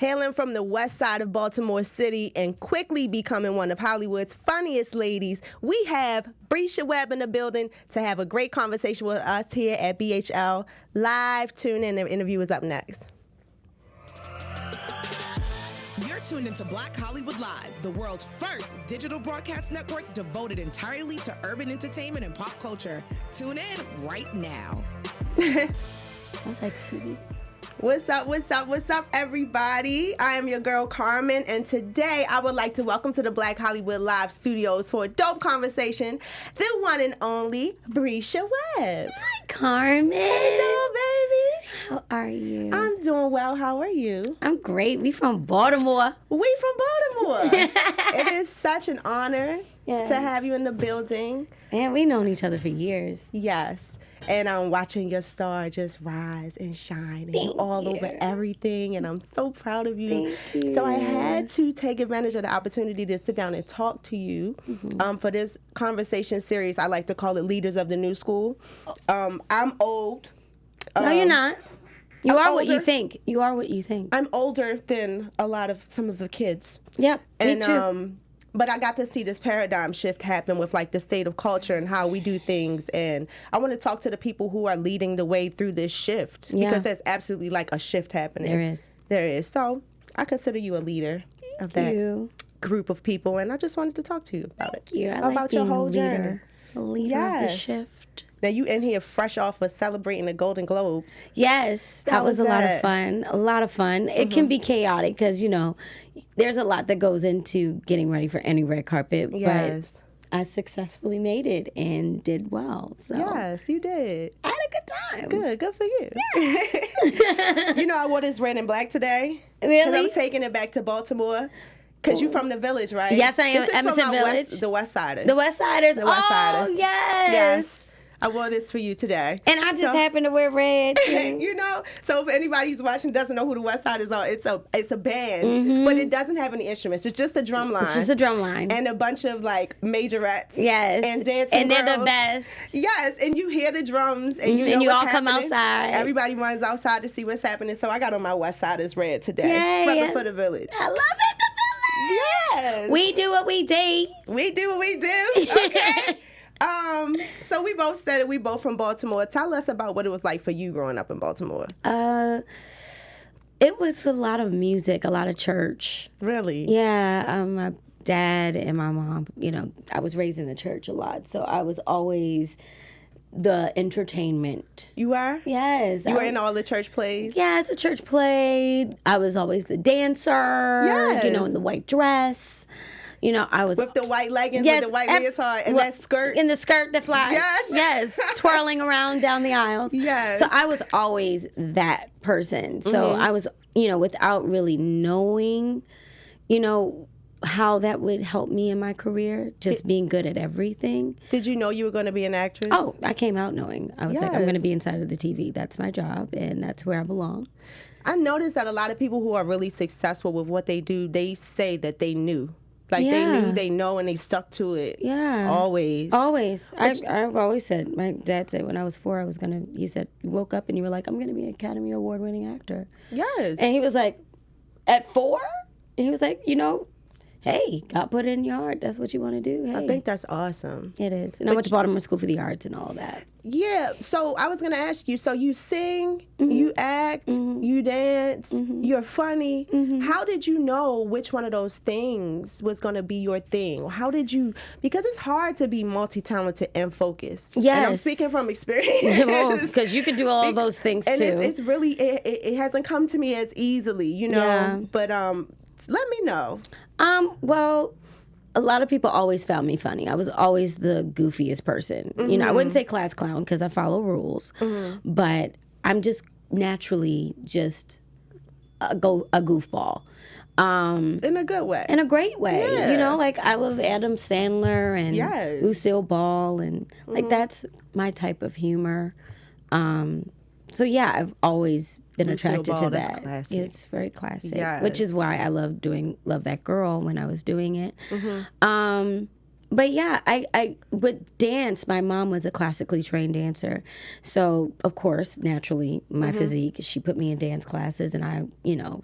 Hailing from the west side of Baltimore City and quickly becoming one of Hollywood's funniest ladies, we have Bresha Webb in the building to have a great conversation with us here at BHL. Live tune in. The interview is up next. You're tuned into Black Hollywood Live, the world's first digital broadcast network devoted entirely to urban entertainment and pop culture. Tune in right now. I was like, sweetie. What's up, everybody? I am your girl, Carmen, and today I would like to welcome to the Black Hollywood Live studios for a dope conversation, the one and only Bresha Webb. Hi, Carmen. Hello, baby. How are you? I'm doing well. How are you? I'm great. We from Baltimore. We from Baltimore. It is such an honor to have you in the building. Man, we known each other for years. Yes. And I'm watching your star just rise and shine, and you're all over everything, and I'm so proud of you. Thank you. So I had to take advantage of the opportunity to sit down and talk to you for this conversation series. I like to call it Leaders of the New School. I'm old. No, you're not. You are older. what you think. You are what you think. I'm older than some of the kids. Yep, And me too. but I got to see this paradigm shift happen with like the state of culture and how we do things. And I want to talk to the people who are leading the way through this shift because there's absolutely like a shift happening. There is. So I consider you a leader of that group of people. And I just wanted to talk to you about it. I about like your being whole a journey. leader of the shift. Now you in here fresh off of celebrating the Golden Globes. Yes, that was a lot of fun. A lot of fun. It can be chaotic because, there's a lot that goes into getting ready for any red carpet. Yes. But I successfully made it and did well. So Yes, you did. I had a good time. Good for you. Yeah. I wore this red and black today. Really? 'Cause I'm taking it back to Baltimore. Because you're from the village, right? Yes, I am. This is Emerson from Village. the West Siders. The West Siders. The West Siders. Yes. Yes. I wore this for you today. And I just happened to wear red. So if anybody who's watching doesn't know who the West Siders are, it's a band, but it doesn't have any instruments. It's just a drum line. It's just a drum line. And a bunch of like majorettes. Yes. And dancing And they're girls. the best. Yes, and you hear the drums and you know and you what's all come happening. outside. Everybody runs outside to see what's happening. So I got on my West Siders red today. Yay. Repping for the village. I love it, the village. Yes. We do what we do. We do what we do. Okay. So we both said it. We both from Baltimore. Tell us about what it was like for you growing up in Baltimore. It was a lot of music, a lot of church. Really? Yeah. My dad and my mom, I was raised in the church a lot. So I was always the entertainment. You are? Yes. You were in all the church plays? Yes, a church play. I was always the dancer. Yes. In the white dress. I was with the white leggings, with the white leotard, and that skirt. And the skirt that flies. Yes. Twirling around down the aisles. Yes. So I was always that person. So I was, without really knowing, how that would help me in my career, just being good at everything. Did you know you were going to be an actress? Oh, I came out knowing. I was like, I'm going to be inside of the TV. That's my job, and that's where I belong. I noticed that a lot of people who are really successful with what they do, they say that they knew. Like they know, and they stuck to it. Yeah. Always. I've always said, my dad said when I was 4, he said, you woke up and you were like, I'm going to be an Academy Award winning actor. Yes. And he was like, at 4? And he was like, hey, God put it in your heart. That's what you want to do. Hey. I think that's awesome. It is. And I went to Baltimore School for the Arts and all that. Yeah. So I was going to ask you, so you sing, you act, you dance, you're funny. How did you know which one of those things was going to be your thing? How did you, because it's hard to be multi-talented and focused. Yes. And I'm speaking from experience. Because you can do all of those things too. And it's really, it hasn't come to me as easily, Yeah. But let me know. Well, a lot of people always found me funny. I was always the goofiest person. I wouldn't say class clown because I follow rules, but I'm just naturally just a goofball. In a good way. In a great way. Yeah. I love Adam Sandler and Lucille Ball, and that's my type of humor. So yeah, I've always been attracted to that. Classic. It's very classic, Yes. which is why I love That Girl when I was doing it. But yeah, I with dance, my mom was a classically trained dancer. So, of course, naturally, my physique, she put me in dance classes and I,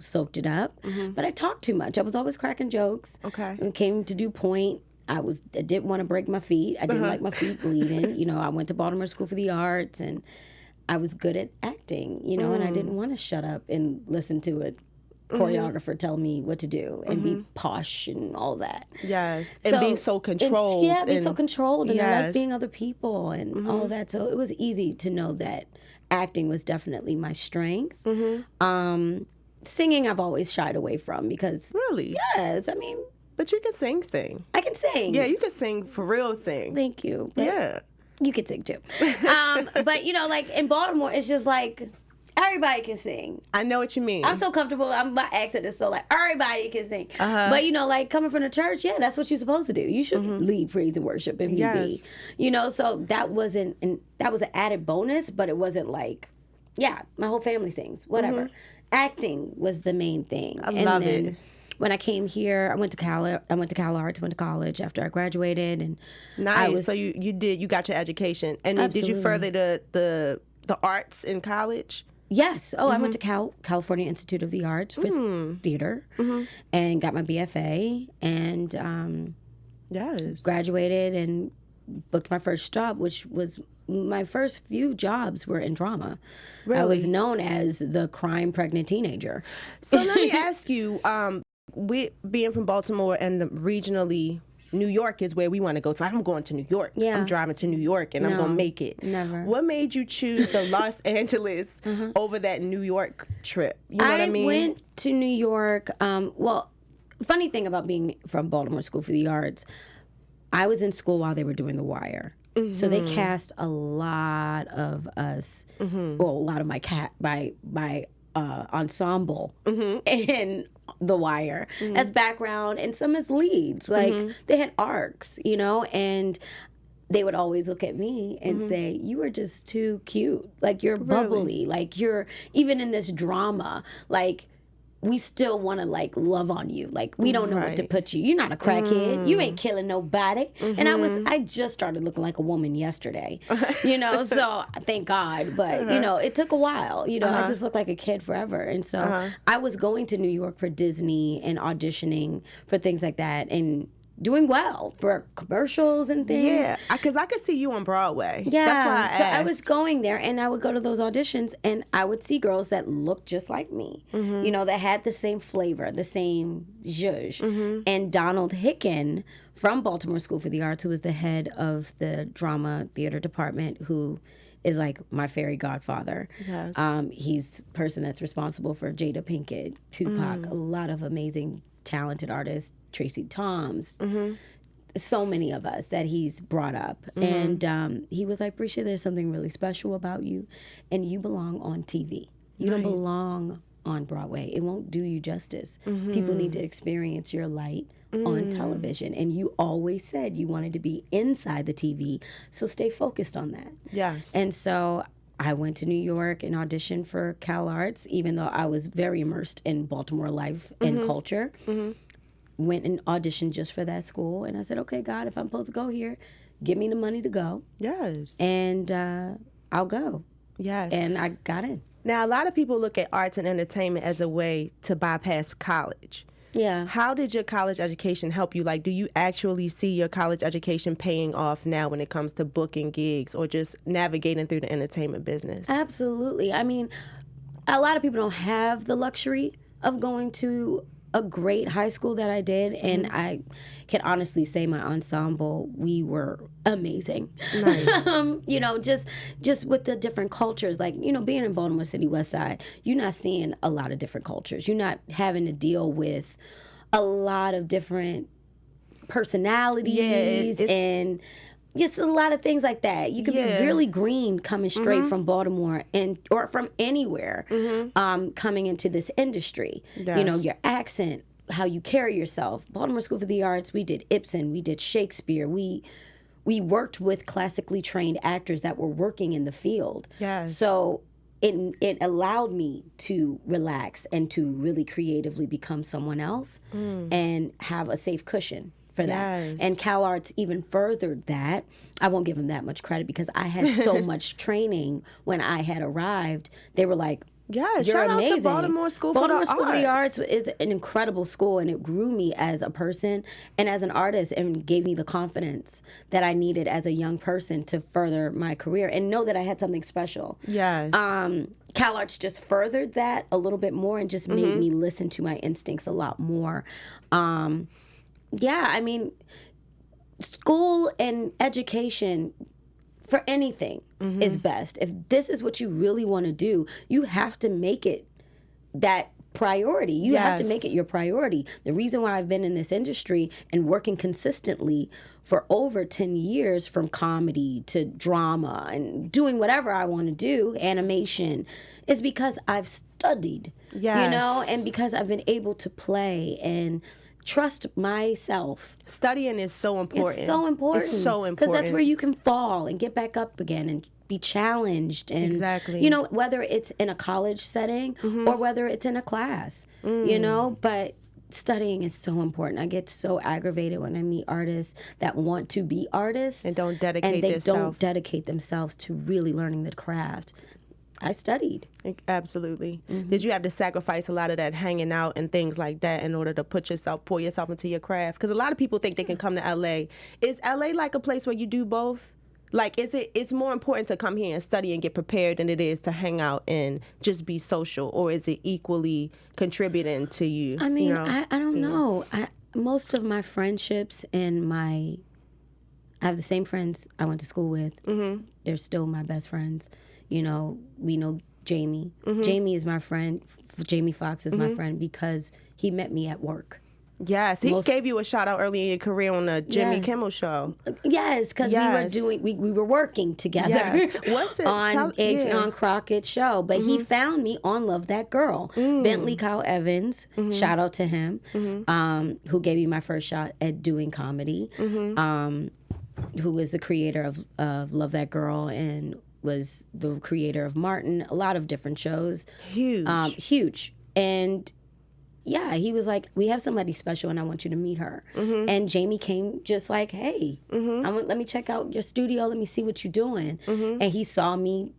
soaked it up. But I talked too much. I was always cracking jokes. Okay. When it came to do point, I didn't want to break my feet. I didn't like my feet bleeding. I went to Baltimore School for the Arts and I was good at acting, and I didn't want to shut up and listen to it. Choreographer tell me what to do and be posh and all that. Yes. And be so controlled. Be so controlled. And I like being other people and all that. So it was easy to know that acting was definitely my strength. Singing I've always shied away from because... Really? Yes. I mean... But you can sing. I can sing. Yeah, you can sing, for real sing. Thank you. Yeah. You can sing too. But, like in Baltimore, it's just like... Everybody can sing. I know what you mean. I'm so comfortable. My accent is so like, everybody can sing. But, like coming from the church, that's what you're supposed to do. You should lead praise and worship if you be. So that was an added bonus, but it wasn't like, my whole family sings, whatever. Acting was the main thing. I love it. When I came here, I went to Cal Arts, went to college after I graduated. And nice. So you got your education. And then did you further the arts in college? Yes. Oh, I went to California Institute of the Arts for theater and got my BFA and graduated and booked my first job, which was my first few jobs were in drama. Really? I was known as the crime pregnant teenager. So let me ask you, we being from Baltimore and regionally, New York is where we want to go. So I'm going to New York. Yeah. I'm driving to New York and I'm going to make it. Never. What made you choose the Los Angeles over that New York trip? You know what I mean? I went to New York. Funny thing about being from Baltimore School for the Arts, I was in school while they were doing The Wire. So they cast a lot of us, well, a lot of my ensemble in The Wire as background and some as leads. Like they had arcs, and they would always look at me and say, you are just too cute. Like you're bubbly. Like you're even in this drama, like we still want to like love on you. Like we don't know what to put you. You're not a crackhead. You ain't killing nobody. And I just started looking like a woman yesterday, so thank God. But, it took a while, I just looked like a kid forever. And so I was going to New York for Disney and auditioning for things like that and doing well for commercials and things. Yeah, because I could see you on Broadway. Yeah, that's why I asked. So I was going there, and I would go to those auditions, and I would see girls that looked just like me, that had the same flavor, the same zhuzh. And Donald Hicken from Baltimore School for the Arts, who was the head of the drama theater department, who is like my fairy godfather. Yes. He's the person that's responsible for Jada Pinkett, Tupac, a lot of amazing, talented artists, Tracy Toms, so many of us that he's brought up. And he was like, Bresha, there's something really special about you, and you belong on TV. You don't belong on Broadway. It won't do you justice. People need to experience your light on television. And you always said you wanted to be inside the TV, so stay focused on that. Yes. And so I went to New York and auditioned for Cal Arts, even though I was very immersed in Baltimore life and culture. Went and auditioned just for that school. And I said, okay, God, if I'm supposed to go here, give me the money to go. Yes. And I'll go. Yes. And I got in. Now, a lot of people look at arts and entertainment as a way to bypass college. Yeah. How did your college education help you? Like, do you actually see your college education paying off now when it comes to booking gigs or just navigating through the entertainment business? Absolutely. I mean, a lot of people don't have the luxury of going to a great high school that I did, and I can honestly say my ensemble, we were amazing. Nice. Just with the different cultures, like, being in Baltimore City West Side, you're not seeing a lot of different cultures. You're not having to deal with a lot of different personalities and just a lot of things like that. You can be really green coming straight from Baltimore or from anywhere coming into this industry. Yes. Your accent, how you carry yourself. Baltimore School for the Arts, we did Ibsen, we did Shakespeare. We worked with classically trained actors that were working in the field. Yes. So it allowed me to relax and to really creatively become someone else and have a safe cushion for that. And CalArts even furthered that. I won't give them that much credit because I had so much training when I had arrived. They were like, yeah, shout out to Baltimore School for the Arts. Baltimore School for the Arts is an incredible school, and it grew me as a person and as an artist and gave me the confidence that I needed as a young person to further my career and know that I had something special. Yes. CalArts just furthered that a little bit more and just made me listen to my instincts a lot more. Yeah, I mean, school and education for anything is best. If this is what you really want to do, you have to make it that priority. You have to make it your priority. The reason why I've been in this industry and working consistently for over 10 years, from comedy to drama and doing whatever I want to do, animation, is because I've studied, you know, and because I've been able to play and trust myself. Studying is so important. It's so important. It's so important. Because that's where you can fall and get back up again and be challenged. And, you know, whether it's in a college setting or whether it's in a class, you know, but studying is so important. I get so aggravated when I meet artists that want to be artists and don't dedicate themselves to really learning the craft. I studied. Absolutely. Did you have to sacrifice a lot of that hanging out and things like that in order to pour yourself into your craft? Because a lot of people think they can come to LA. Is LA like a place where you do both? Like, it's more important to come here and study and get prepared than it is to hang out and just be social, or is it equally contributing to you? I mean, you know, I don't know. Most of my friendships and I have the same friends I went to school with. They're still my best friends. You know, we know Jamie. Jamie is my friend. Jamie Foxx is my friend because he met me at work. Yes, he gave you a shout out early in your career on the Jimmy Kimmel show. Yes, because we were working together What's it? on Adrian Crockett's show. But he found me on Love That Girl. Bentley Kyle Evans, shout out to him, who gave me my first shot at doing comedy, who was the creator of Love That Girl and was the creator of Martin, a lot of different shows. Huge. And yeah, he was like, we have somebody special and I want you to meet her. And Jamie came just like, hey, let me check out your studio. Let me see what you're doing. And he saw me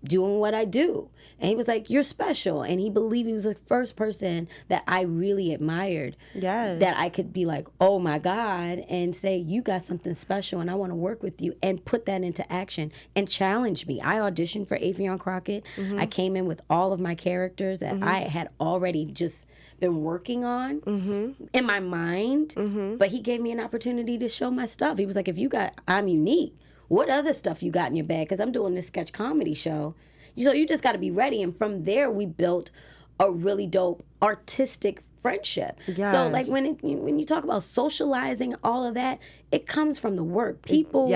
doing what I do. And he was like, you're special. And he believed he was the first person that I really admired. Yes. That I could be like, oh my God, and say, you got something special and I want to work with you, and put that into action and challenge me. I auditioned for Avion Crockett. I came in with all of my characters that I had already just been working on in my mind. But he gave me an opportunity to show my stuff. He was like, I'm unique. What other stuff you got in your bag? Because I'm doing this sketch comedy show. So you just got to be ready. And from there, we built a really dope artistic friendship. Yes. So like when you talk about socializing, all of that, it comes from the work. People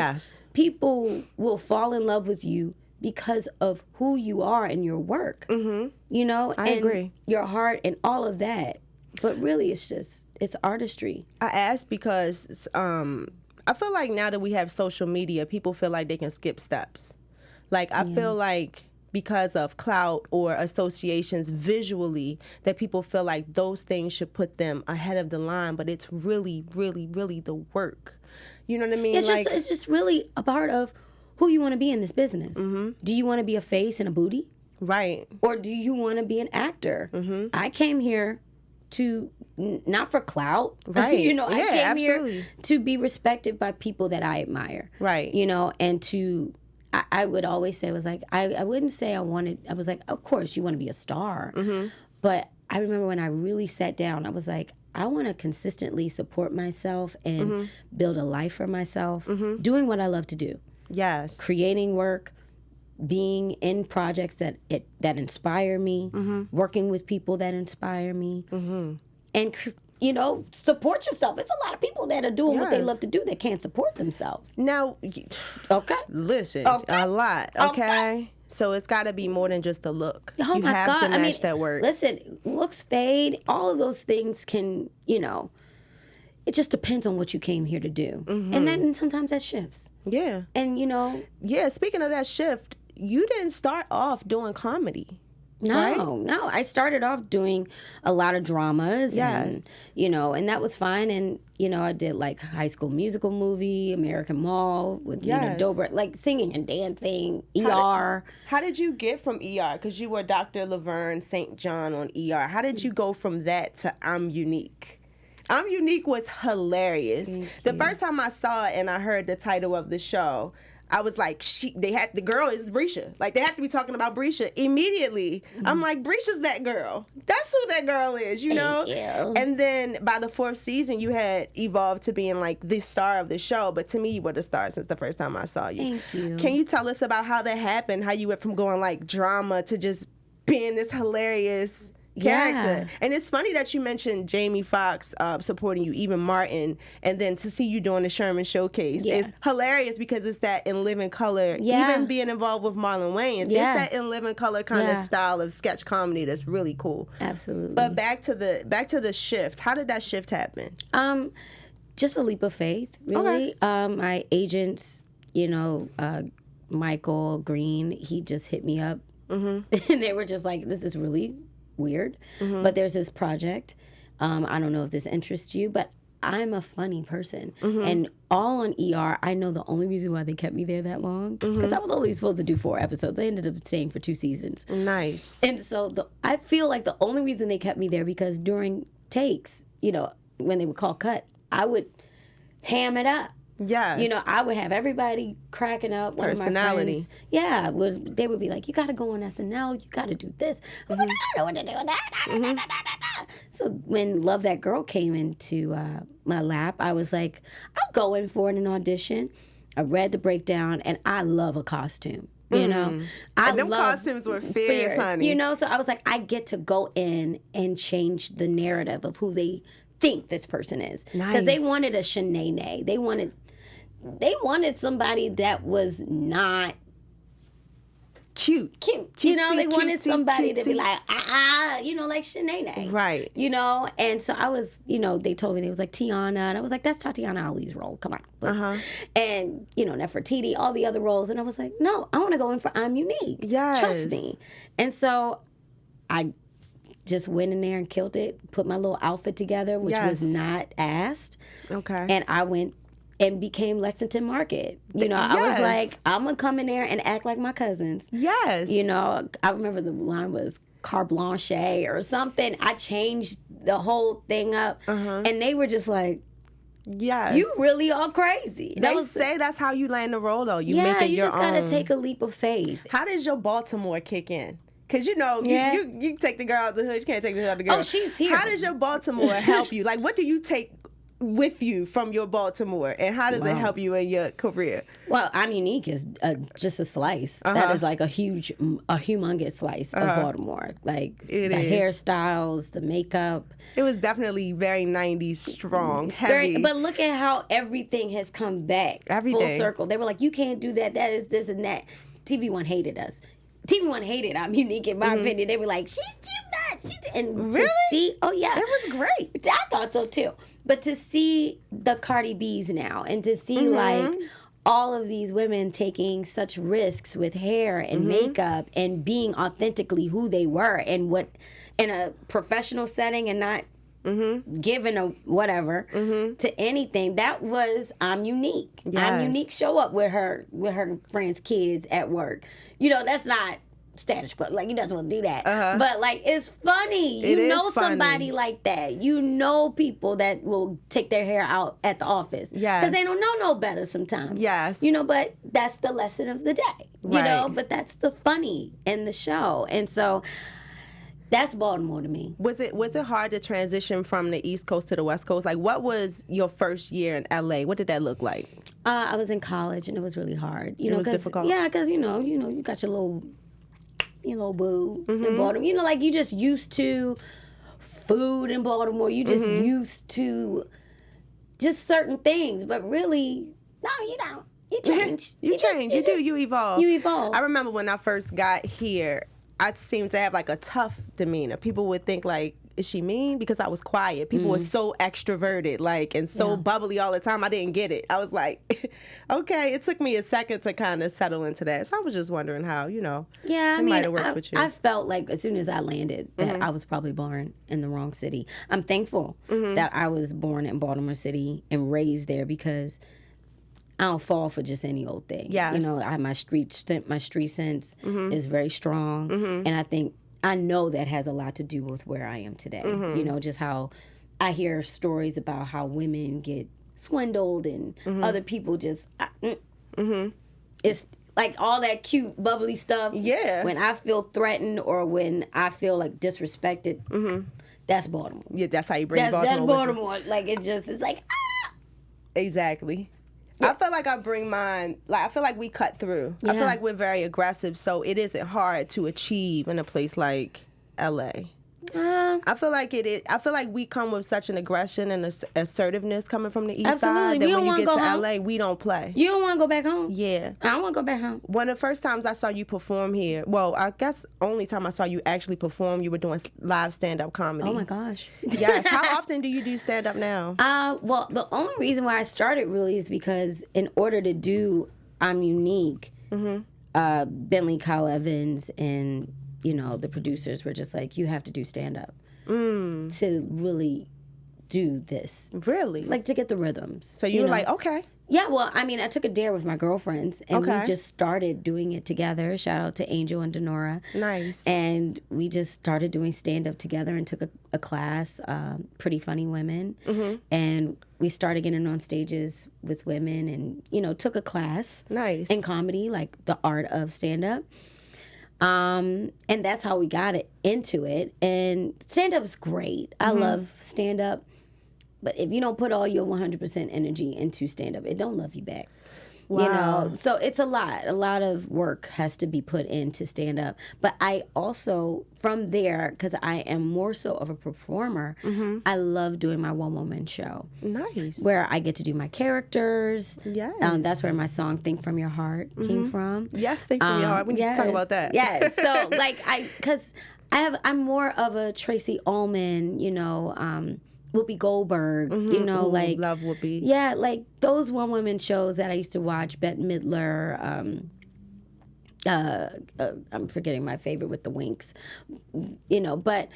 will fall in love with you because of who you are and your work. You know? I agree. Your heart and all of that. But really, it's artistry. I asked because I feel like now that we have social media, people feel like they can skip steps. Like, I feel like because of clout or associations visually, that people feel like those things should put them ahead of the line, but it's really, really, really the work. You know what I mean? It's just really a part of who you want to be in this business. Do you want to be a face and a booty? Right. Or do you want to be an actor? I came here to not for clout, right? You know, I came absolutely. here to be respected by people that I admire, right? You know, and I would always say, it was like, I wouldn't say I was like, of course you want to be a star, but I remember when I really sat down, I was like, I want to consistently support myself and build a life for myself, doing what I love to do. Yes, creating work, being in projects that inspire me, working with people that inspire me, and you know, support yourself. It's a lot of people that are doing what they love to do that can't support themselves. Now, listen, a lot. Okay, so it's got to be more than just the look. Oh you my have God. to match that work. Listen, looks fade. All of those things can, you know. It just depends on what you came here to do, and then sometimes that shifts. Yeah, and you know. Yeah, speaking of that shift, you didn't start off doing comedy. No. I started off doing a lot of dramas. Yes. And, and that was fine. And, I did like High School Musical movie, American Mall with, Dobra, like singing and dancing, ER. How did you get from ER? Because you were Dr. Laverne St. John on ER. How did you go from that to I'm Unique? I'm Unique was hilarious. The first time I saw it and I heard the title of the show, I was like, the girl is Bresha. Like, they have to be talking about Bresha immediately. I'm like, Bresha's that girl. That's who that girl is, Thank you. And then by the 4th season, you had evolved to being like the star of the show. But to me, you were the star since the first time I saw you. Thank you. Can you tell us about how that happened? How you went from going like drama to just being this hilarious character. Yeah. And it's funny that you mentioned Jamie Foxx supporting you, even Martin, and then to see you doing the Sherman Showcase. It's hilarious because it's that In Living Color, even being involved with Marlon Wayans, it's that In Living Color kind of style of sketch comedy that's really cool. Absolutely. But back to the shift. How did that shift happen? Just a leap of faith, really. Okay. My agents, Michael Green, he just hit me up. And they were just like, this is really weird, but there's this project. I don't know if this interests you, but I'm a funny person. And all on ER, I know the only reason why they kept me there that long, because I was only supposed to do 4 episodes. I ended up staying for 2 seasons. Nice. And so I feel like the only reason they kept me there, because during takes, when they would call cut, I would ham it up. Yes. I would have everybody cracking up. Personality. One of my friends, they would be like, you got to go on SNL. You got to do this. I was like, I don't know what to do with that. So when Love That Girl came into my lap, I was like, I'll go in for an audition. I read the breakdown, and I love a costume. Them costumes were fierce, honey. So I was like, I get to go in and change the narrative of who they think this person is. Because they wanted a Shanae. They wanted somebody that was not cute. They wanted somebody to be like, like Shanae. Right. And so I was, they told me, it was like Tiana. And I was like, that's Tatiana Ali's role. Come on. And, Nefertiti, all the other roles. And I was like, no, I want to go in for I'm Unique. Yes. Trust me. And so I just went in there and killed it, put my little outfit together, which was not asked. Okay. And I went and became Lexington Market. I was like, I'm going to come in there and act like my cousins. Yes. I remember the line was Carte Blanche or something. I changed the whole thing up. And they were just like, yes, you really are crazy. They say that's how you land the role, though. You make it your own. You just got to take a leap of faith. How does your Baltimore kick in? Because, you take the girl out the hood. You can't take the hood out the girl. Oh, she's here. How does your Baltimore help you? Like, what do you take with you from your Baltimore, and how does it help you in your career? Well, I'm Unique is just a slice. That is like a humongous slice of Baltimore. Like the hairstyles, the makeup. It was definitely very 90s strong, heavy. But look at how everything has come back full circle. They were like, you can't do that. That is this and that. TV One hated us. TV One hated I'm Unique, in my opinion. They were like, she's too much. And really? To see, oh yeah. It was great. I thought so too. But to see the Cardi B's now, and to see like all of these women taking such risks with hair and makeup and being authentically who they were, and what in a professional setting, and not given a whatever to anything. That was I'm Unique. Yes. I'm Unique show up with her friends' kids at work. That's not status quo. Like, you don't want to do that. But, like, it's funny. You know somebody like that. You know people that will take their hair out at the office. Yes. Because they don't know no better sometimes. Yes. But that's the lesson of the day. Right. But that's the funny in the show. And so that's Baltimore to me. Was it hard to transition from the East Coast to the West Coast? Like, what was your first year in LA? What did that look like? I was in college, and it was really hard. It was difficult. Yeah, because you got your little boo in Baltimore. Like, you just used to food in Baltimore. You just used to just certain things, but really, no, you don't. You change. You evolve. You evolve. I remember when I first got here, I seemed to have like a tough demeanor. People would think like, is she mean? Because I was quiet. People were so extroverted, like, and so bubbly all the time. I didn't get it. I was like, okay. It took me a second to kind of settle into that. So I was just wondering how, it might have worked with you. I felt like as soon as I landed that I was probably born in the wrong city. I'm thankful that I was born in Baltimore City and raised there, because I don't fall for just any old thing. Yes. I have my street sense is very strong, and I know that has a lot to do with where I am today. Just how I hear stories about how women get swindled and other people just it's like all that cute bubbly stuff. Yeah. When I feel threatened or when I feel like disrespected, that's Baltimore. Yeah, that's how you bring Baltimore. That's Baltimore. Like it's like Exactly. Yeah. I feel like I bring mine, like, I feel like we cut through. Yeah. I feel like we're very aggressive, so it isn't hard to achieve in a place like LA. I feel like it is. I feel like we come with such an aggression and assertiveness coming from the east side that when you get to LA, we don't play. You don't want to go back home? Yeah. I don't want to go back home. One of the first times I saw you perform here, well, I guess only time I saw you actually perform, you were doing live stand-up comedy. Oh, my gosh. Yes. How often do you do stand-up now? Well, the only reason why I started really is because in order to do I'm Unique, Bentley, Kyle Evans, and the producers were just like, you have to do stand-up to really do this. Really? Like, to get the rhythms. So you were like, okay. Yeah, well, I mean, I took a dare with my girlfriends, and we just started doing it together. Shout out to Angel and Denora. Nice. And we just started doing stand-up together and took a class, Pretty Funny Women. And we started getting on stages with women and, took a class. Nice. In comedy, like the art of stand-up. And that's how we got into it. And stand-up is great. I love stand-up. But if you don't put all your 100% energy into stand-up, it don't love you back. Wow. So it's a lot. A lot of work has to be put into stand-up. But I also, from there, because I am more so of a performer, I love doing my one-woman show. Nice. Where I get to do my characters. Yes. That's where my song "Think from Your Heart" came from. Yes, "Think from Your Heart." We need to talk about that. Yes. So because I'm more of a Tracy Ullman, Whoopi Goldberg, Ooh, love Whoopi. Yeah, like those one-woman shows that I used to watch, Bette Midler, I'm forgetting my favorite with the Winks, but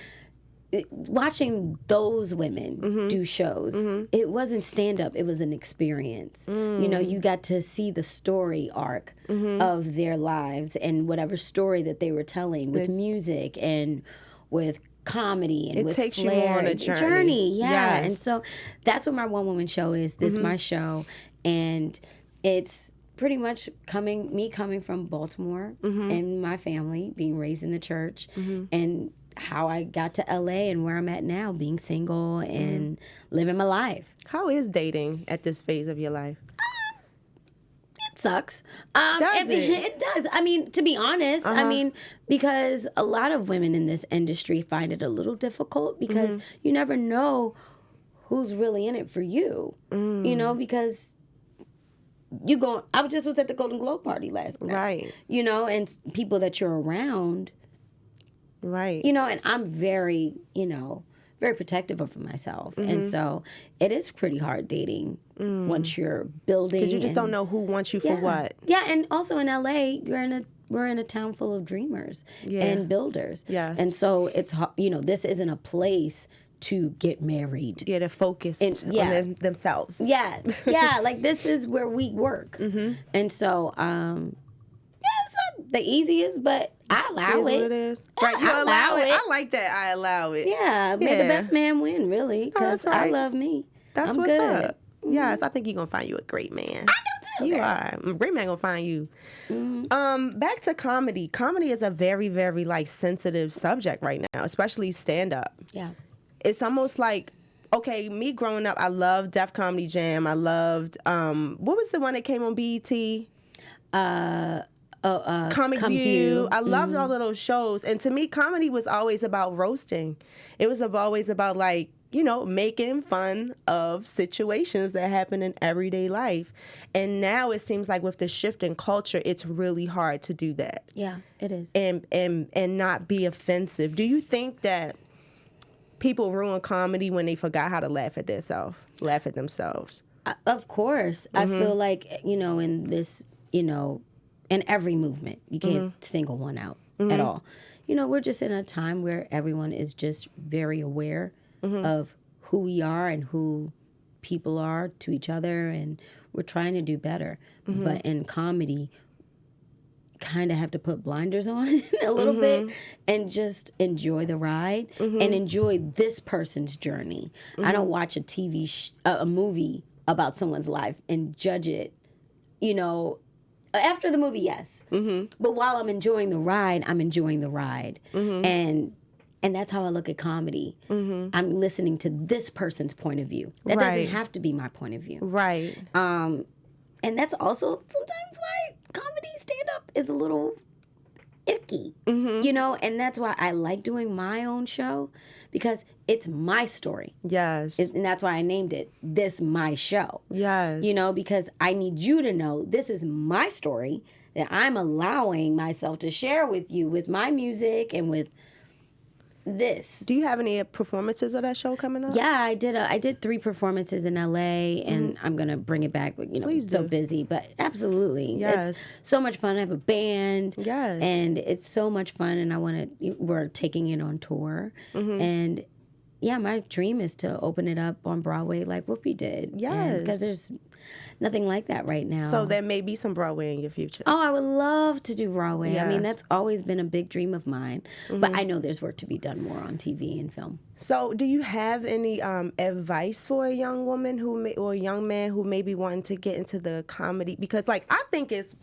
watching those women do shows, it wasn't stand-up, it was an experience. You got to see the story arc of their lives and whatever story that they were telling with music and with comedy and with takes flair. You on a journey. Yes. And so that's what my one-woman show is. This my show, and it's pretty much coming from Baltimore and my family, being raised in the church, and how I got to LA and where I'm at now, being single and living my life. How is dating at this phase of your life? Sucks. Does it? It does. I mean, to be honest, because a lot of women in this industry find it a little difficult because you never know who's really in it for you. Because I was at the Golden Globe party last night. Right. And people that you're around. Right. And I'm very, very protective of myself. And so it is pretty hard dating once you're building. Because you just don't know who wants you for what. Yeah, and also in LA, we're in a town full of dreamers and builders. Yes. And so it's, this isn't a place to get married. Yeah, to focus on themselves. Yeah, yeah, like this is where we work. And so, it's not the easiest, but I allow it. What it is. Right, you allow it. I like that. I allow it. Yeah, may the best man win, really, because I love me. That's what's up. Yes, I think you're gonna find you a great man. I do too. You are. A great man gonna find you. Back to comedy. Comedy is a very, very sensitive subject right now, especially stand up. Yeah. It's almost like, okay, me growing up, I loved Def Comedy Jam. I loved what was the one that came on BET? Comic View. I loved all of those shows. And to me, comedy was always about roasting. It was always about making fun of situations that happen in everyday life. And now it seems like with the shift in culture, it's really hard to do that. Yeah, it is. And not be offensive. Do you think that people ruin comedy when they forgot how to laugh at themselves. Of course. I feel like, in this, in every movement, you can't single one out at all. We're just in a time where everyone is just very aware of who we are and who people are to each other, and we're trying to do better. But in comedy, kind of have to put blinders on a little bit and just enjoy the ride and enjoy this person's journey. I don't watch a movie about someone's life and judge it, after the movie, yes. But while I'm enjoying the ride, I'm enjoying the ride. And that's how I look at comedy. I'm listening to this person's point of view. That doesn't have to be my point of view. Right. And that's also sometimes why comedy stand-up is a little icky, and that's why I like doing my own show, because it's my story. Yes. And that's why I named it This My Show. Yes. Because I need you to know this is my story that I'm allowing myself to share with you with my music and with this. Do you have any performances of that show coming up? Yeah, I did 3 performances in LA, and I'm gonna bring it back. But Please so do. busy, but absolutely, Yes. it's so much fun. I have a band, Yes, and it's so much fun. And we're taking it on tour, and yeah, my dream is to open it up on Broadway like Whoopi did. Yes, because there's nothing like that right now. So there may be some Broadway in your future. Oh, I would love to do Broadway. Yes. I mean, that's always been a big dream of mine. But I know there's work to be done more on TV and film. So do you have any advice for a young woman or a young man who may be wanting to get into the comedy? Because I think it's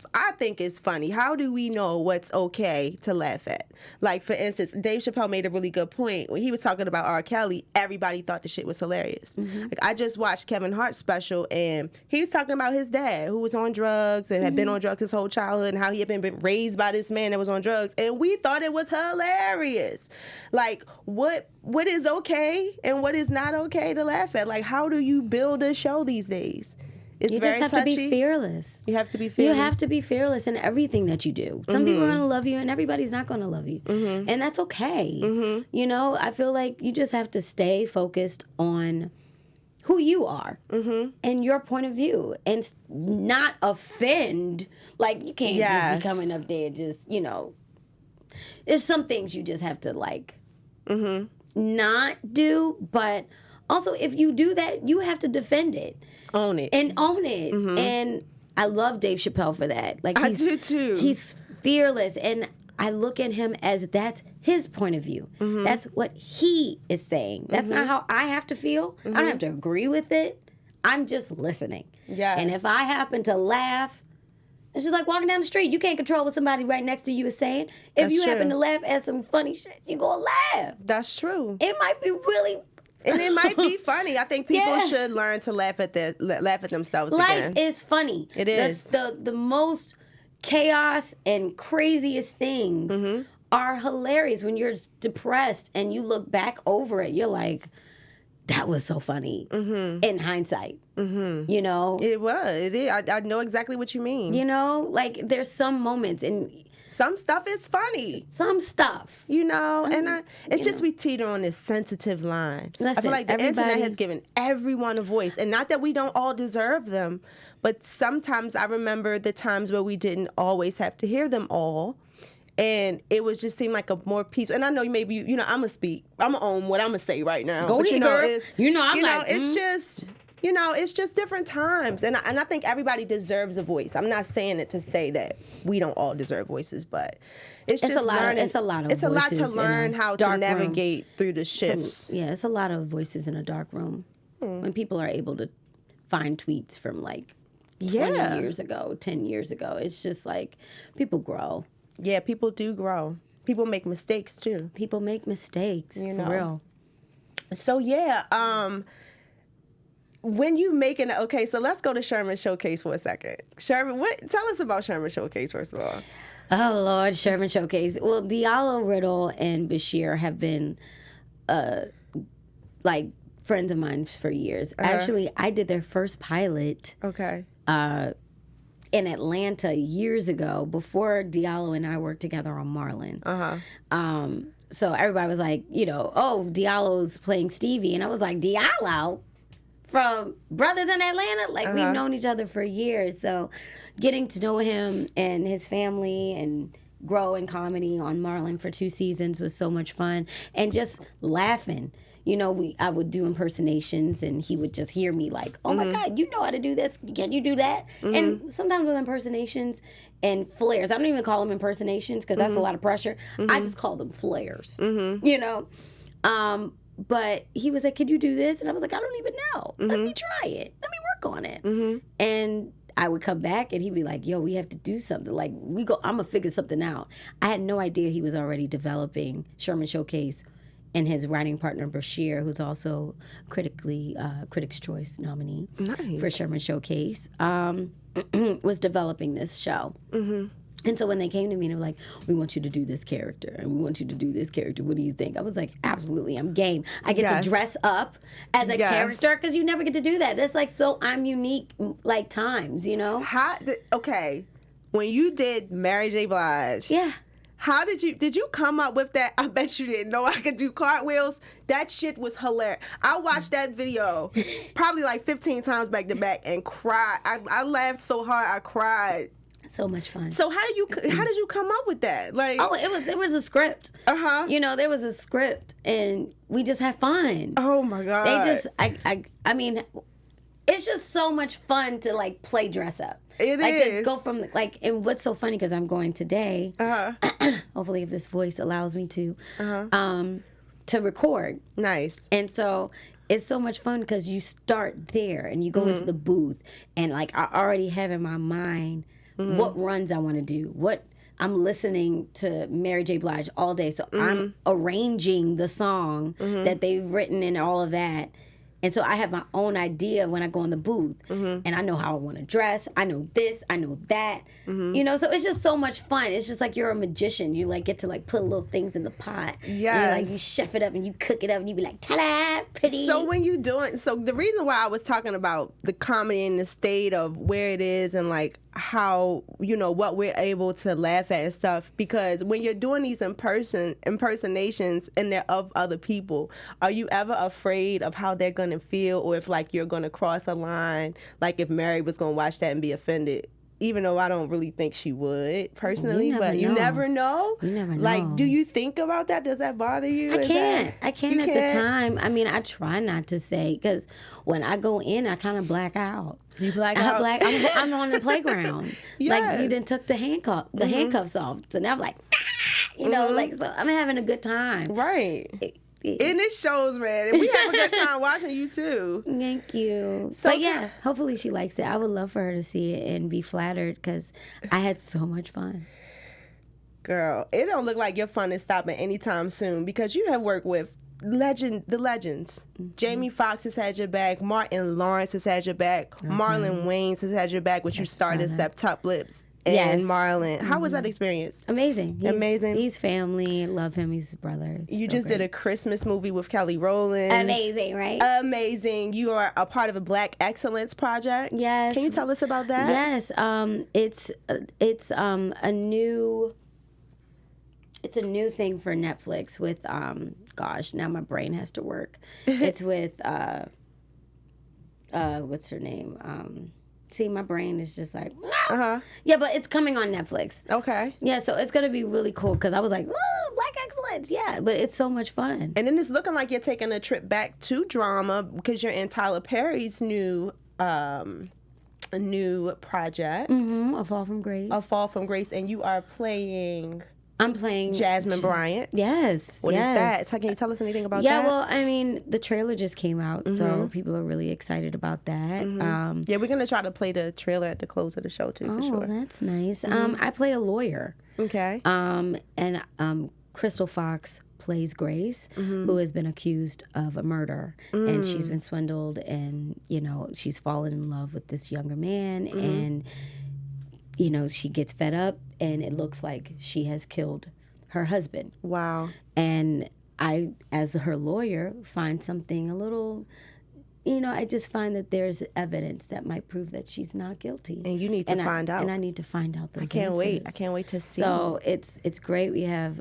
funny. How do we know what's okay to laugh at? Like, for instance, Dave Chappelle made a really good point when he was talking about R. Kelly. Everybody thought the shit was hilarious. Like, I just watched Kevin Hart's special, and he was talking about his dad who was on drugs and had been on drugs his whole childhood, and how he had been raised by this man that was on drugs, and we thought it was hilarious. Like, what is okay and what is not okay to laugh at? Like, how do you build a show these days? It's You very just have touchy. to be fearless. You have to be fearless. You have to be fearless in everything that you do. Some people are going to love you, and everybody's not going to love you. And that's okay. I feel like you just have to stay focused on who you are and your point of view, and not offend. Like, you can't just be coming up there just, there's some things you just have to, not do. But also, if you do that, you have to defend it. Own it. And I love Dave Chappelle for that. I do too. He's fearless, and I look at him as that's his point of view. That's what he is saying. That's not how I have to feel. I don't have to agree with it. I'm just listening. Yes. And if I happen to laugh, it's just like walking down the street. You can't control what somebody right next to you is saying. If That's you happen true. to laugh at some funny shit, you're going to laugh. That's true. It might be really... And it might be funny. I think people should learn to laugh at themselves Life again. is funny. It is. The most chaos and craziest things are hilarious. When you're depressed and you look back over it, you're like, that was so funny in hindsight. It was. It is. I know exactly what you mean. There's some moments, and some stuff is funny. some stuff. And it's just we teeter on this sensitive line. I Listen, feel like the internet everybody- has given everyone a voice, and not that we don't all deserve them, but sometimes I remember the times where we didn't always have to hear them all, and it was just seemed like a more peaceful. And I know maybe I'm gonna speak. I'm gonna own what I'm gonna say right now. Go but ahead, girl. It's just different times, and I think everybody deserves a voice. I'm not saying it to say that we don't all deserve voices, but it's just a lot learning. of It's a lot voices to in a learn how to dark room. navigate through the shifts. It's a lot of voices in a dark room. When people are able to find tweets from 20 years ago, 10 years ago, it's just like people grow. Yeah, people do grow. People make mistakes too. People make mistakes, for real. So when you making okay, so let's go to Sherman Showcase for a second. Sherman, tell us about Sherman Showcase first of all. Oh Lord, Sherman Showcase. Well, Diallo, Riddle, and Bashir have been friends of mine for years. Actually, I did their first pilot. Okay. In Atlanta years ago, before Diallo and I worked together on Marlon. so everybody was like, oh, Diallo's playing Stevie. And I was like, Diallo? From Brothers in Atlanta? Like, we've known each other for years. So getting to know him and his family and grow in comedy on Marlon for 2 seasons was so much fun. And just laughing. I would do impersonations, and he would just hear me like, oh, my God, you know how to do this. Can you do that? And sometimes with impersonations and flares, I don't even call them impersonations because that's a lot of pressure. I just call them flares, But he was like, can you do this? And I was like, I don't even know. Let me try it. Let me work on it. And I would come back and he'd be like, yo, we have to do something. Like, I'm going to figure something out. I had no idea he was already developing Sherman Showcase, and his writing partner, Bresha, who's also Critics' Choice nominee for Sherman Showcase, was developing this show. And so when they came to me and they were like, we want you to do this character, and we want you to do this character. What do you think? I was like, absolutely, I'm game. I get to dress up as a character, because you never get to do that. That's like so I'm unique, like, times, Okay, when you did Mary J. Blige. Yeah. How did you come up with that? I bet you didn't know I could do cartwheels. That shit was hilarious. I watched that video probably like 15 times back to back and cried. I laughed so hard I cried. So much fun. So how did you come up with that? Like, it was a script. There was a script, and we just had fun. Oh my God. They just I mean, it's just so much fun to like play dress up. It is. To go from and what's so funny, because I'm going today. Hopefully, if this voice allows me to record. Nice. And so it's so much fun because you start there and you go into the booth, and like I already have in my mind what runs I want to do. What I'm listening to Mary J. Blige all day, so I'm arranging the song that they've written and all of that. And so I have my own idea when I go in the booth, and I know how I want to dress. I know this, I know that, so it's just so much fun. It's just like you're a magician. You like get to like put little things in the pot. Yes. You chef it up and you cook it up and you be like, ta-da, pretty. So when you so the reason why I was talking about the comedy and the state of where it is and like how, what we're able to laugh at and stuff, because when you're doing these impersonations and they're of other people, are you ever afraid of how they're going to feel, or if like you're going to cross a line, like if Mary was going to watch that and be offended? Even though I don't really think she would personally, you never know. You never know. Like, do you think about that? Does that bother you? I can't at the time. I mean, I try not to say, because when I go in, I kind of black out. You black out? I'm on the playground. Yes. Like, you done took the handcuffs off. So now I'm like, so I'm having a good time. Right. And it shows, man. And we have a good time watching you, too. Thank you. So, hopefully she likes it. I would love for her to see it and be flattered, because I had so much fun. Girl, it don't look like your fun is stopping anytime soon, because you have worked with the legends. Jamie Foxx has had your back. Martin Lawrence has had your back. Marlon Wayans has had your back, which you started Septuplets. And Marlon. How was that experience? Amazing. Amazing. He's family. Love him. He's brothers. You just did a Christmas movie with Kelly Rowland. Amazing, right? Amazing. You are a part of a Black Excellence Project. Yes. Can you tell us about that? Yes. It's a new thing for Netflix with gosh, now my brain has to work. It's with what's her name? See, my brain is just like, no. Yeah, but it's coming on Netflix. Okay. Yeah, so it's going to be really cool, because I was like, Black Excellence, yeah, but it's so much fun. And then it's looking like you're taking a trip back to drama, because you're in Tyler Perry's new project. A Fall from Grace. A Fall from Grace, and you are playing... I'm playing Jasmine Bryant. Yes. What is that? Can you tell us anything about that? Yeah, well, I mean, the trailer just came out, so people are really excited about that. Yeah, we're going to try to play the trailer at the close of the show, too, for sure. Oh, that's nice. I play a lawyer. Okay. And Crystal Fox plays Grace, who has been accused of a murder. And she's been swindled, and, she's fallen in love with this younger man, and... she gets fed up, and it looks like she has killed her husband. Wow. And I, as her lawyer, find something a little I just find that there's evidence that might prove that she's not guilty. And you need to find out. And I need to find out those answers. I can't wait to see. So it's great. We have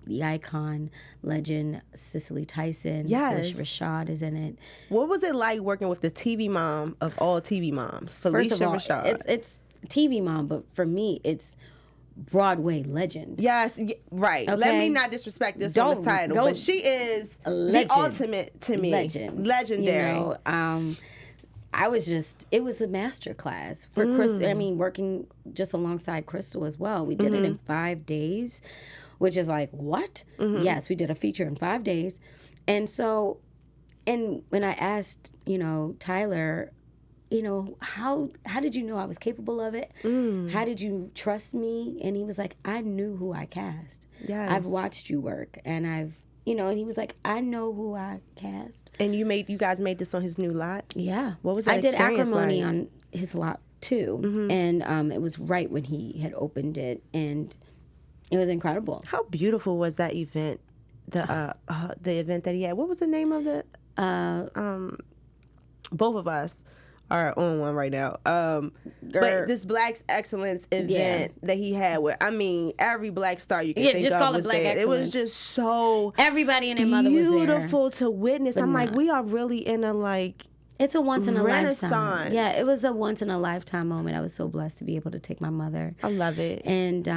the icon, legend, Cicely Tyson. Yes. Rashad is in it. What was it like working with the TV mom of all TV moms, Felicia First of all, Rashad? It's TV mom, but for me, it's Broadway legend. Yes, right. Okay. Let me not disrespect this woman's title, but she is the ultimate to me. Legendary. It was a master class for Crystal. I mean, working just alongside Crystal as well. We did it in 5 days, which is like, what? Yes, we did a feature in 5 days. And so, and when I asked, Tyler, how did you know I was capable of it? How did you trust me? And he was like, I knew who I cast. Yes. I've watched you work, and and he was like, I know who I cast. And you guys made this on his new lot? Yeah. What was that I did experience Acrimony like? on his lot too, and it was right when he had opened it, and it was incredible. How beautiful was that event? The event that he had. What was the name of the? Both of us are on one right now. But this Black Excellence event that he had, where every Black star you can think just of call it was Black there. Excellence. It was just so Everybody and their mother was there. Beautiful to witness. But I'm like, we are really in a It's a once in a Renaissance. lifetime. Yeah, it was a once in a lifetime moment. I was so blessed to be able to take my mother. I love it. And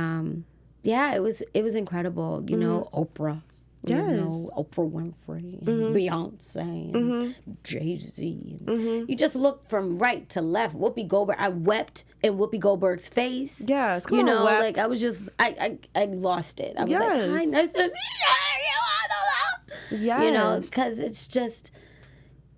it was incredible. Oprah. Yes. Oprah Winfrey, and Beyonce, and Jay-Z. And you just look from right to left. Whoopi Goldberg. I wept in Whoopi Goldberg's face. Yes, come on, wept. like I was just, I lost it. I was like, hi, nice to meet you. Yes. Because it's just,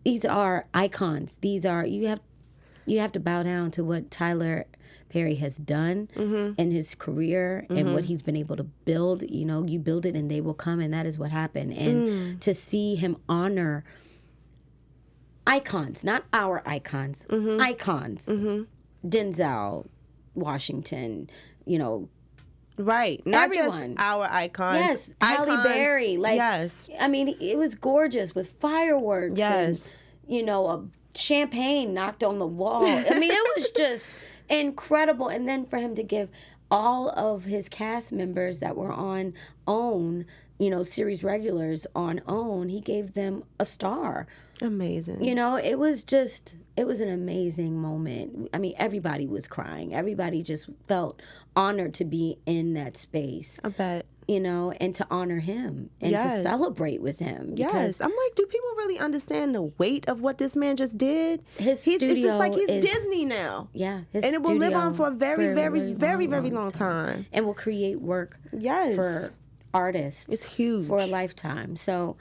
these are icons. These are, you have to bow down to what Tyler Perry has done in his career and what he's been able to build. You build it and they will come, and that is what happened. And to see him honor icons, not our icons, icons. Denzel Washington, right. Not everyone. Just our icons. Yes, icons. Halle Berry. Yes. It was gorgeous with fireworks. Yes. And, a champagne knocked on the wall. It was just incredible. And then for him to give all of his cast members that were on OWN, series regulars on OWN, he gave them a star. Amazing. It was an amazing moment. Everybody was crying. Everybody just felt honored to be in that space. I bet. And to honor him and to celebrate with him. Yes. I'm like, do people really understand the weight of what this man just did? His studio it's just like he's is Disney now. Yeah. And it will live on for a very, very long time. And will create work for artists. It's huge. For a lifetime. So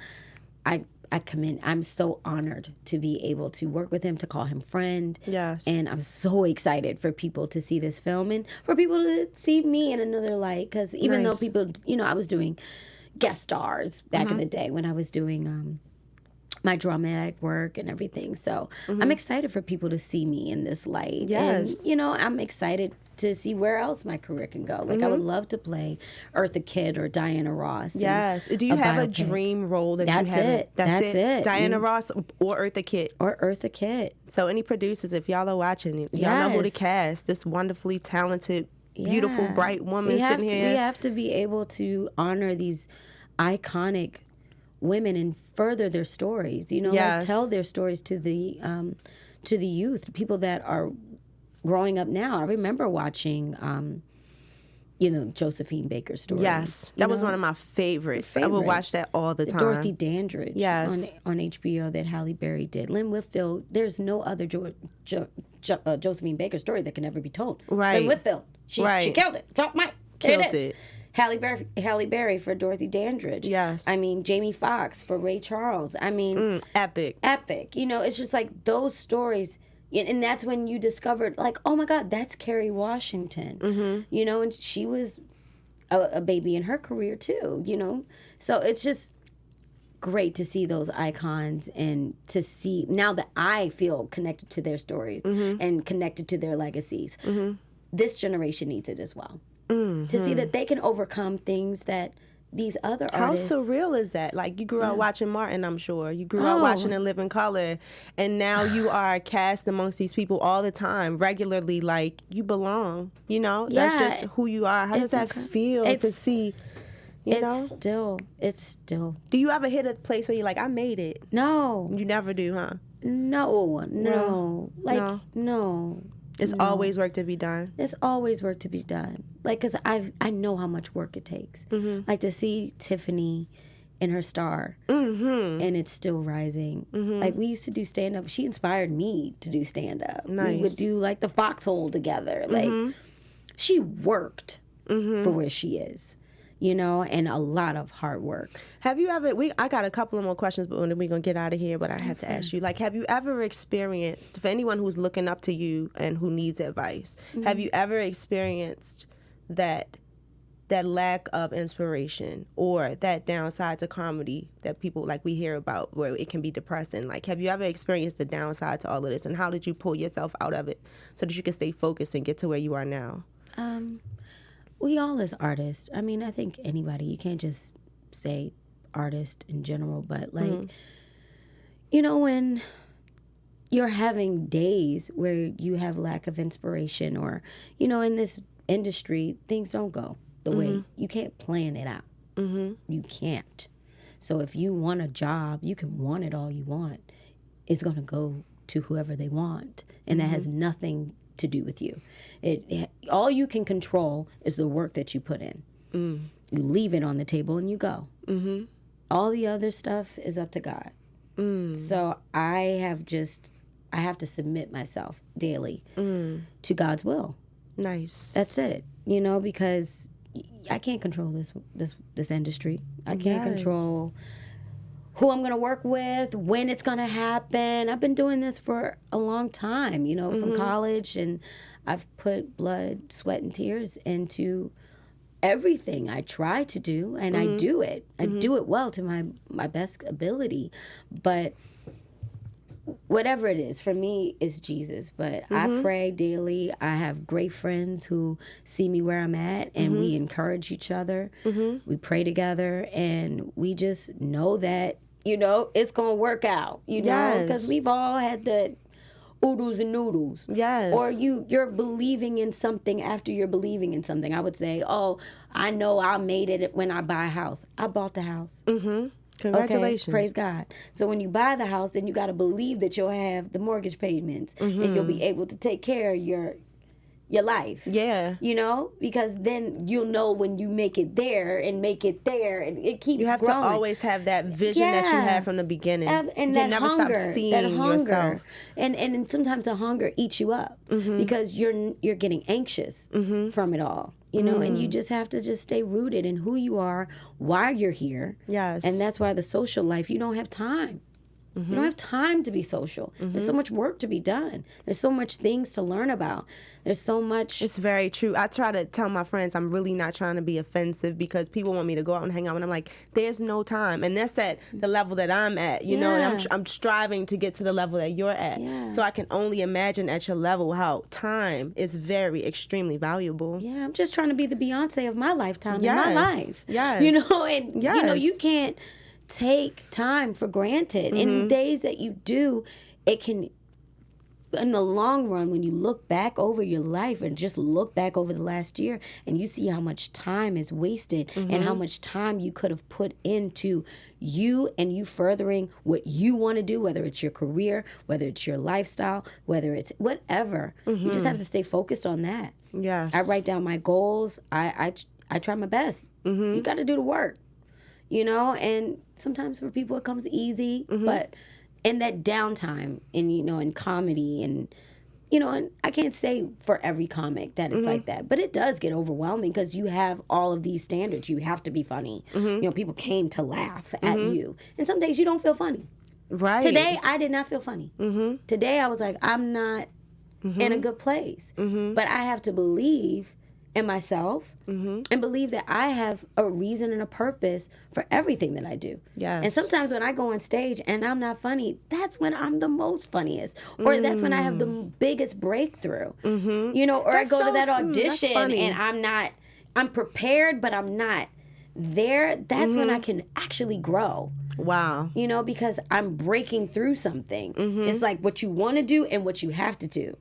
I commend. I'm so honored to be able to work with him, to call him friend. Yes. And I'm so excited for people to see this film and for people to see me in another light. Because even though people, I was doing guest stars back in the day when I was doing my dramatic work and everything. So I'm excited for people to see me in this light. Yes. And, I'm excited to see where else my career can go. Like, I would love to play Eartha Kitt or Diana Ross. Yes. Do you have a dream role that you have? That's it. Diana Ross or Eartha Kitt? Or Eartha Kitt. So any producers, if y'all are watching, y'all know who to cast. This wonderfully talented, beautiful, bright woman sitting here. We have to be able to honor these iconic women and further their stories. Like tell their stories to the youth, people that are growing up now. I remember watching, Josephine Baker's story. Yes, that was one of my favorites. I would watch that all the time. Dorothy Dandridge. On HBO that Halle Berry did. Lynn Whitfield. There's no other Josephine Baker story that can ever be told. Right. Lynn Whitfield. She killed it. Killed it. Halle Berry for Dorothy Dandridge. Yes. Jamie Foxx for Ray Charles. Epic. It's just like those stories. And that's when you discovered, like, oh my God, that's Kerry Washington. And she was a baby in her career too, So it's just great to see those icons and to see, now that I feel connected to their stories and connected to their legacies, this generation needs it as well. To see that they can overcome things that these other How artists. surreal is that? Like, you grew up watching Martin, I'm sure. You grew up watching In Living Color, and now you are cast amongst these people all the time, regularly. Like, you belong, you know? That's just who you are. How does that feel to see, you know? It's still. Do you ever hit a place where you're like, I made it? No. You never do, huh? No. It's always work to be done. It's always work to be done. Like, because I know how much work it takes. Like, to see Tiffany in her star, and it's still rising. Like, we used to do stand-up. She inspired me to do stand-up. Nice. We would do, like, the Foxhole together. Like, she worked for where she is. You know, and a lot of hard work. Have you ever, I got a couple of more questions, but we're going to get out of here, but I have to ask you, like, have you ever experienced, for anyone who's looking up to you and who needs advice, have you ever experienced that lack of inspiration or that downside to comedy that people, like, we hear about where it can be depressing? Like, have you ever experienced the downside to all of this, and how did you pull yourself out of it so that you can stay focused and get to where you are now? We all as artists, I mean, I think anybody, you can't just say artist in general, but like, you know, when you're having days where you have lack of inspiration, or, you know, in this industry, things don't go the way, you can't plan it out. You can't. So if you want a job, you can want it all you want. It's going to go to whoever they want, and that has nothing to do with you. All you can control is the work that you put in. You leave it on the table and you go. All the other stuff is up to God. So I have to submit myself daily to God's will. Nice. That's it. You know, because I can't control this industry. I can't control who I'm going to work with, when it's going to happen. I've been doing this for a long time, you know, from college, and I've put blood, sweat, and tears into everything I try to do, and I do it. I do it well to my best ability. But whatever it is, for me, it's Jesus. But I pray daily. I have great friends who see me where I'm at, and we encourage each other. We pray together, and we just know that, you know, it's going to work out, you know, because we've all had the oodles and noodles. Yes. Or you're believing in something after you're believing in something. I would say, oh, I know I made it when I buy a house. I bought the house. Congratulations. Okay, praise God. So when you buy the house, then you got to believe that you'll have the mortgage payments and you'll be able to take care of your life. Yeah. You know, because then you'll know when you make it there, and it keeps You have growing. to always have that vision that you had from the beginning. And you that never hunger, stop seeing yourself. And sometimes the hunger eats you up because you're getting anxious from it all. You know, and you just have to just stay rooted in who you are, why you're here. Yes. And that's why the social life, you don't have time. You don't have time to be social. There's so much work to be done. There's so much things to learn about. There's so much. It's very true. I try to tell my friends I'm really not trying to be offensive, because people want me to go out and hang out, and I'm like, there's no time. And that's at the level that I'm at, you know, and I'm striving to get to the level that you're at. Yeah. So I can only imagine at your level how time is very, extremely valuable. Yeah, I'm just trying to be the Beyonce of my lifetime in my life. Yes. You know, and you know, you can't take time for granted. And days that you do, it can, in the long run, when you look back over your life and just look back over the last year, and you see how much time is wasted and how much time you could have put into you and you furthering what you want to do, whether it's your career, whether it's your lifestyle, whether it's whatever. You just have to stay focused on that. Yes. I write down my goals. I try my best. You got to do the work. You know, and sometimes for people it comes easy, but in that downtime, and, you know, in comedy, and, you know, and I can't say for every comic that it's like that, but it does get overwhelming because you have all of these standards. You have to be funny. You know, people came to laugh at you, and some days you don't feel funny. Right. Today I did not feel funny. Today I was like, I'm not in a good place, but I have to believe in myself and believe that I have a reason and a purpose for everything that I do. Yes. And sometimes when I go on stage and I'm not funny, that's when I'm the most funniest. Or that's when I have the biggest breakthrough. You know, or I go to that audition and I'm prepared, but I'm not that's when I can actually grow. Wow. You know, because I'm breaking through something. It's like what you want to do and what you have to do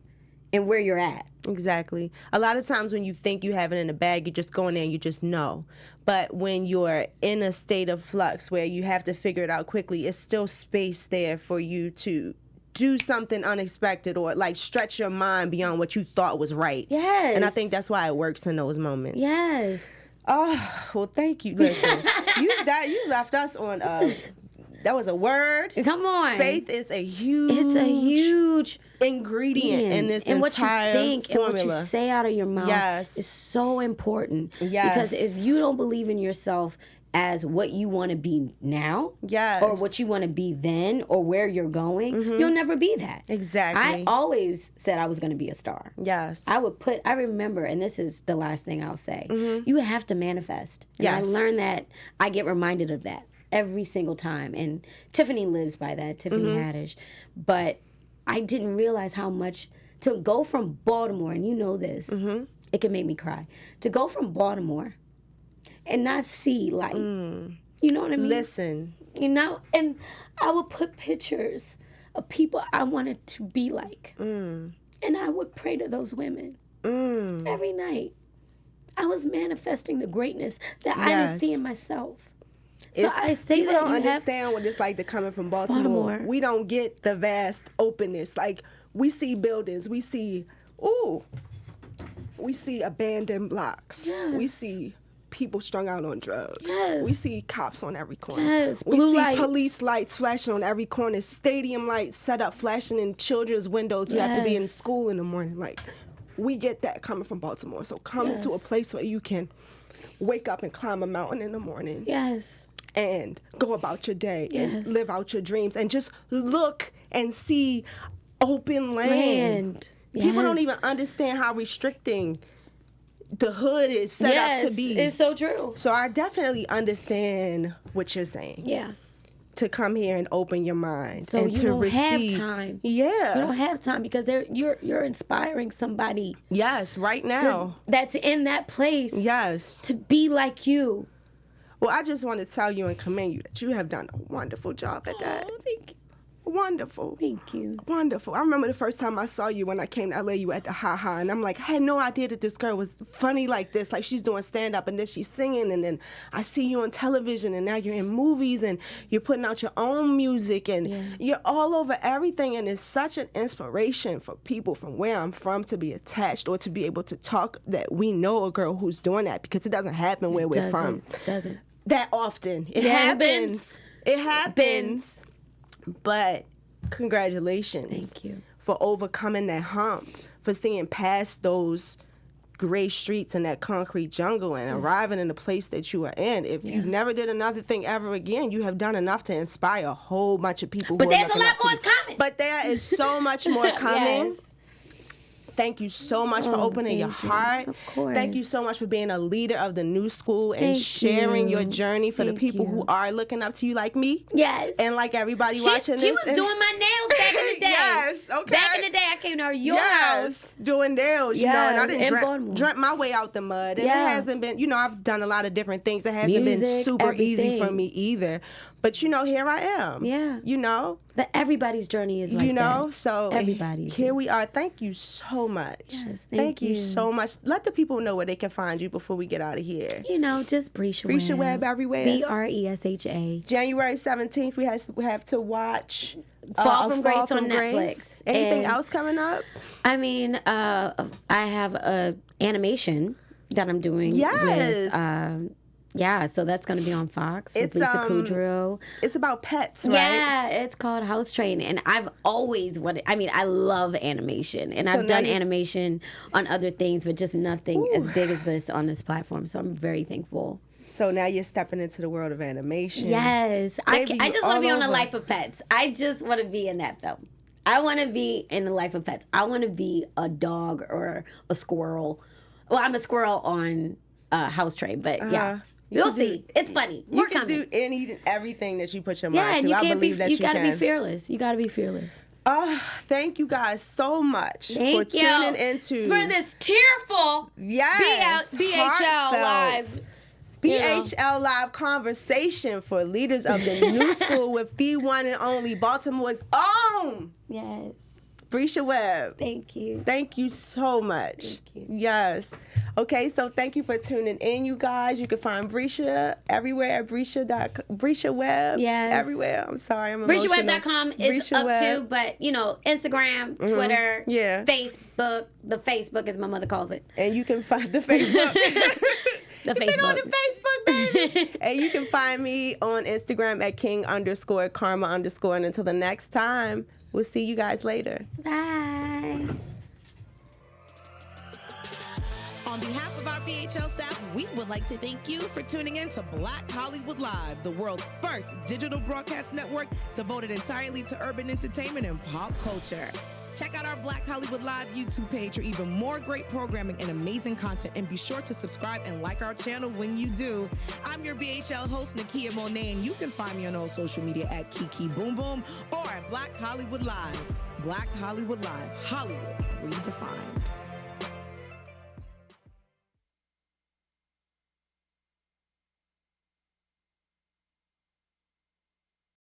and where you're at. Exactly. A lot of times when you think you have it in the bag, you just go in there and you just know. But when you're in a state of flux where you have to figure it out quickly, it's still space there for you to do something unexpected or like stretch your mind beyond what you thought was right. Yes. And I think that's why it works in those moments. Yes. Oh, well, thank you. Listen, you left us on that was a word. Come on. Faith is a huge ingredient in this and entire what you think formula. and what you say out of your mouth is so important. Because if you don't believe in yourself as what you want to be now, or what you want to be then, or where you're going, you'll never be that. Exactly. I always said I was going to be a star. Yes. I remember, and this is the last thing I'll say, you have to manifest. And I learned that, I get reminded of that every single time. And Tiffany lives by that, Tiffany Haddish. But I didn't realize how much, to go from Baltimore, and you know this, it can make me cry, to go from Baltimore and not see light. You know what I mean? Listen. You know? And I would put pictures of people I wanted to be like. And I would pray to those women every night. I was manifesting the greatness that I didn't see in myself. So I say people that don't you understand what it's like to coming from Baltimore. We don't get the vast openness. Like, we see buildings. We see abandoned blocks. Yes. We see people strung out on drugs. Yes. We see cops on every corner. Yes. We Blue see lights. police lights flashing on every corner. Stadium lights set up flashing in children's windows. You have to be in school in the morning. Like, we get that coming from Baltimore. So come to a place where you can wake up and climb a mountain in the morning. Yes. And go about your day and live out your dreams and just look and see open land. People don't even understand how restricting the hood is set up to be. It's so true. So I definitely understand what you're saying. Yeah. To come here and open your mind. So and you to don't receive. have time. Yeah. You don't have time because you're inspiring somebody. Yes, right now. That's in that place. Yes. To be like you. Well, I just want to tell you and commend you that you have done a wonderful job at that. Oh, thank you. Wonderful. Thank you. Wonderful. I remember the first time I saw you when I came to LA, you were at the Ha Ha, and I'm like, I had no idea that this girl was funny like this. Like, she's doing stand-up, and then she's singing, and then I see you on television, and now you're in movies, and you're putting out your own music, and you're all over everything, and it's such an inspiration for people from where I'm from to be attached or to be able to talk that we know a girl who's doing that, because it doesn't happen where we're from. It doesn't. That often. It happens. It happens. But congratulations. Thank you. For overcoming that hump, for seeing past those gray streets and that concrete jungle and arriving in the place that you are in. If you never did another thing ever again, you have done enough to inspire a whole bunch of people. But there's a lot more coming. But there is so much more coming. Yes. Thank you so much for opening your heart. Of course. Thank you so much for being a leader of the new school and sharing your journey for the people who are looking up to you like me. Yes. And like everybody watching this. She was doing my nails back in the day. Yes, okay. Back in the day, I came to your house. Doing nails, you know, and I didn't in dreamt my way out the mud. And it hasn't been, you know, I've done a lot of different things. It hasn't been Music, super easy for everything. me either. But, you know, here I am. Yeah. You know? But everybody's journey is like you know, that. so Everybody's. here we are. Thank you so much. Yes, thank you so much. Let the people know where they can find you before we get out of here. You know, just Bresha Webb everywhere. Bresha. January 17th, we have to watch Fall from Grace on Netflix. Anything And, else coming up? I mean, I have a animation that I'm doing. Yes. With, so that's going to be on Fox with Lisa Kudrow. It's about pets, right? Yeah, it's called House Train. And I've always wanted, I mean, I love animation. And I've done animation on other things, but just nothing as big as this on this platform. So I'm very thankful. So now you're stepping into the world of animation. Yes. Baby, I just want to be on The over. Life of Pets. I just want to be in that film. I want to be in The Life of Pets. I want to be a dog or a squirrel. Well, I'm a squirrel on House Train, but yeah. You'll see. It's funny. You can do everything that you put your mind to. And you I can't believe that you got to be fearless. You got to be fearless. Thank you guys so much for Thank tuning into for this tearful BHL Live BHL Live Conversation for Leaders of the New School with the one and only Baltimore's own. Yes. Bresha Webb. Thank you. Thank you so much. Thank you. Yes. Okay, so thank you for tuning in, you guys. You can find Bresha everywhere at Bresha Webb. Yes. Everywhere. I'm sorry, I'm emotional. BreshaWebb.com is Bresha up Webb. too, but Instagram, Twitter, Facebook. The Facebook, as my mother calls it. And you can find the Facebook. The Been on the Facebook. Facebook, baby. And you can find me on Instagram at king_karma_. And until the next time, we'll see you guys later. Bye. On behalf of our BHL staff, we would like to thank you for tuning in to Black Hollywood Live, the world's first digital broadcast network devoted entirely to urban entertainment and pop culture. Check out our Black Hollywood Live YouTube page for even more great programming and amazing content, and be sure to subscribe and like our channel when you do. I'm your BHL host, Nakia Monet, and you can find me on all social media at Kiki Boom Boom or at Black Hollywood Live. Black Hollywood Live, Hollywood redefined.